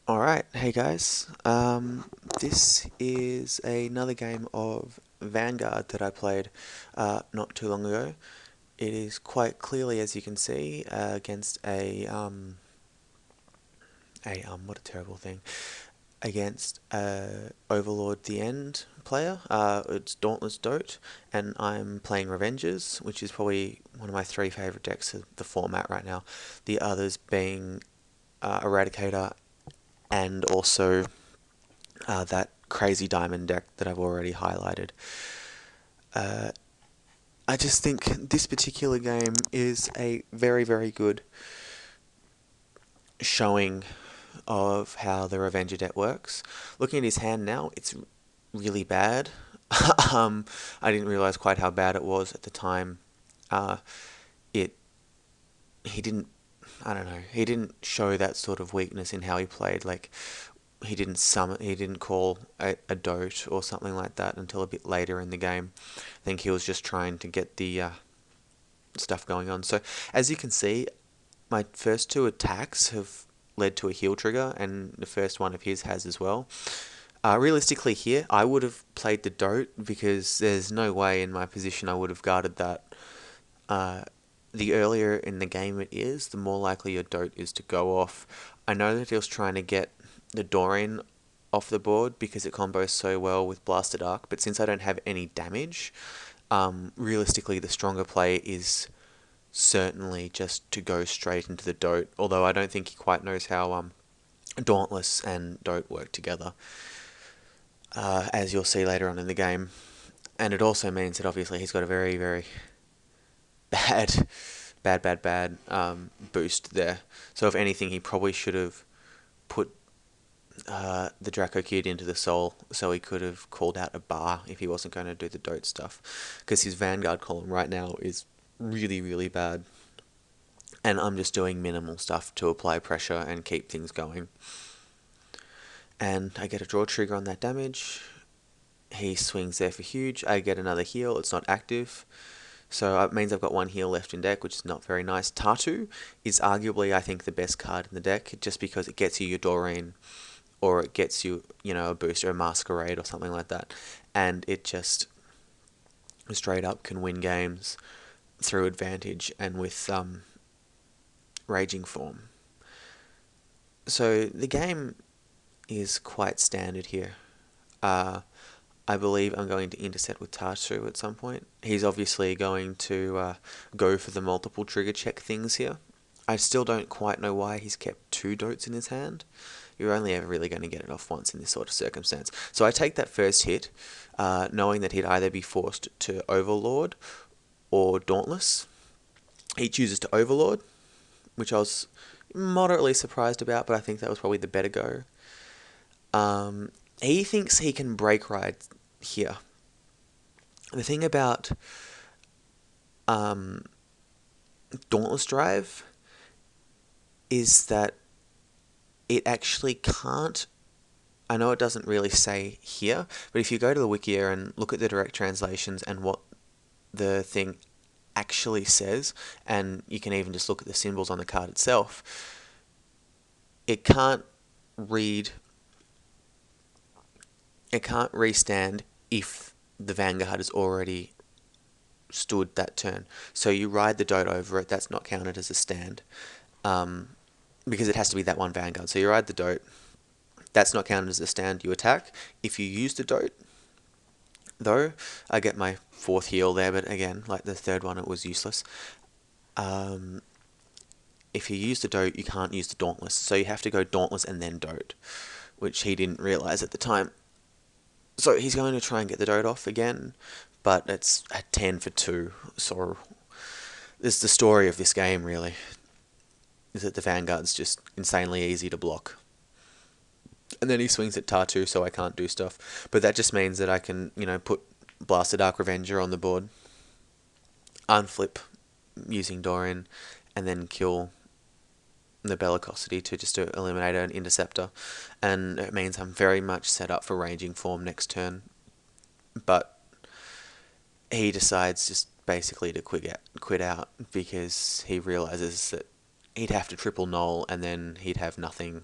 Alright, hey guys. This is another game of Vanguard that I played not too long ago. It is quite clearly, as you can see, against what a terrible thing, against Overlord the End player. It's Dauntless DotE, and I'm playing Revengers, which is probably one of my three favourite decks of the format right now. The others being Eradicator and also that crazy diamond deck that I've already highlighted. Uh, I just think this particular game is a very, very good showing of how the Revenger deck works. Looking at his hand now, it's really bad. I didn't realize quite how bad it was at the time. Uh, it he didn't I don't know, he didn't show that sort of weakness in how he played. Like he didn't call a DotE or something like that until a bit later in the game. I think he was just trying to get the stuff going on. So as you can see, my first two attacks have led to a heal trigger, and the first one of his has as well. Realistically here, I would have played the DotE because there's no way in my position I would have guarded that. Uh, the earlier in the game it is, the more likely your DotE is to go off. I know that he was trying to get the Doreen off the board because it combos so well with Blasted Arc, but since I don't have any damage, realistically the stronger play is certainly just to go straight into the DotE, although I don't think he quite knows how Dauntless and DotE work together, as you'll see later on in the game. And it also means that obviously he's got a very, very bad, boost there. So if anything, he probably should have put the Draco Kid into the Soul so he could have called out a bar if he wasn't going to do the DotE stuff. Because his Vanguard column right now is really, really bad. And I'm just doing minimal stuff to apply pressure and keep things going. And I get a draw trigger on that damage. He swings there for huge. I get another heal. It's not active. So it means I've got one heal left in deck, which is not very nice. Tatu is arguably, I think, the best card in the deck, just because it gets you your Doreen, or it gets you, a booster, a Masquerade, or something like that. And it just straight up can win games through advantage and with Raging Form. So the game is quite standard here. I believe I'm going to intercept with Tatu at some point. He's obviously going to go for the multiple trigger check things here. I still don't quite know why he's kept two DotEs in his hand. You're only ever really going to get it off once in this sort of circumstance. So I take that first hit, knowing that he'd either be forced to Overlord or Dauntless. He chooses to Overlord, which I was moderately surprised about, but I think that was probably the better go. He thinks he can break ride here. The thing about Dauntless Drive is that it actually can't. I know it doesn't really say here, but if you go to the Wikia and look at the direct translations and what the thing actually says, and you can even just look at the symbols on the card itself, it can't read. It can't restand if the Vanguard has already stood that turn. So you ride the DotE over it, that's not counted as a stand. Because it has to be that one Vanguard. So you ride the DotE, that's not counted as a stand, you attack. If you use the DotE, though, I get my fourth heal there, but again, like the third one, it was useless. If you use the DotE, you can't use the Dauntless. So you have to go Dauntless and then DotE, which he didn't realise at the time. So he's going to try and get the DotE off again, but it's a 10 for 2. So this is the story of this game, really, is that the Vanguard's just insanely easy to block. And then he swings at Tatu, so I can't do stuff. But that just means that I can, put Blasted Arc Revenger on the board, unflip using Doran, and then kill the Bellicosity to eliminate an Interceptor. And it means I'm very much set up for Raging Form next turn. But he decides just basically to quit out because he realizes that he'd have to triple null and then he'd have nothing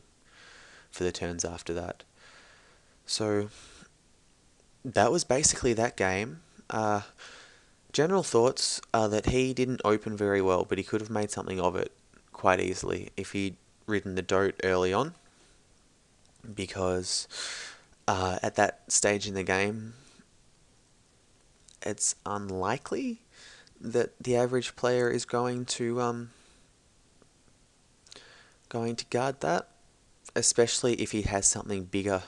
for the turns after that. So that was basically that game. General thoughts are that he didn't open very well, but he could have made something of it quite easily if he'd ridden the DotE early on, because at that stage in the game, it's unlikely that the average player is going to guard that, especially if he has something bigger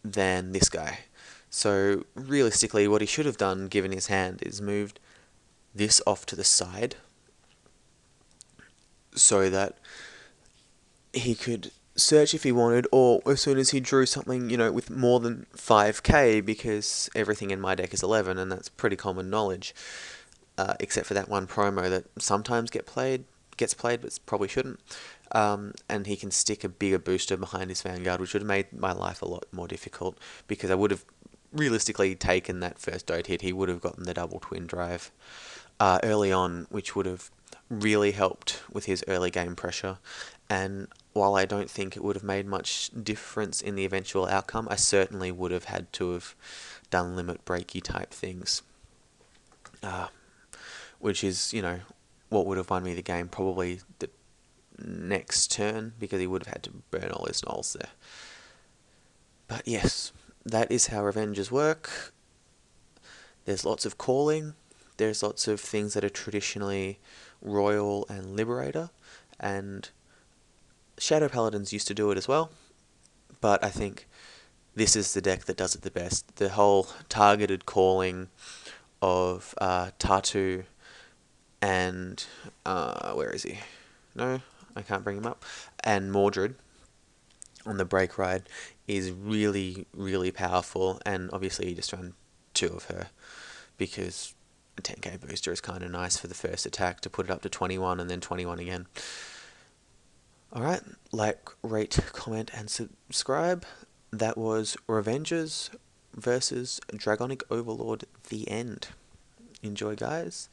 than this guy. So realistically, what he should have done, given his hand, is moved this off to the side so that he could search if he wanted, or as soon as he drew something, with more than 5k, because everything in my deck is 11, and that's pretty common knowledge, except for that one promo that sometimes gets played, but probably shouldn't. And he can stick a bigger booster behind his Vanguard, which would have made my life a lot more difficult, because I would have realistically taken that first DotE hit. He would have gotten the double twin drive early on, which would have really helped with his early game pressure. And while I don't think it would have made much difference in the eventual outcome, I certainly would have had to have done limit breaky type things, which is, what would have won me the game probably the next turn, because he would have had to burn all his knolls there. But yes, that is how Revengers work. There's lots of calling, there's lots of things that are traditionally Royal and Liberator, and Shadow Paladins used to do it as well, but I think this is the deck that does it the best. The whole targeted calling of Tatu and, where is he? No, I can't bring him up. And Mordred on the break ride is really, really powerful, and obviously you just run 2 of her, because a 10k booster is kind of nice for the first attack to put it up to 21 and then 21 again. Alright, like, rate, comment, and subscribe. That was Revengers versus Dragonic Overlord, the end. Enjoy, guys,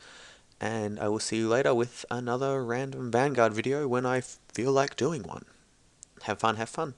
and I will see you later with another random Vanguard video when I feel like doing one. Have fun, have fun.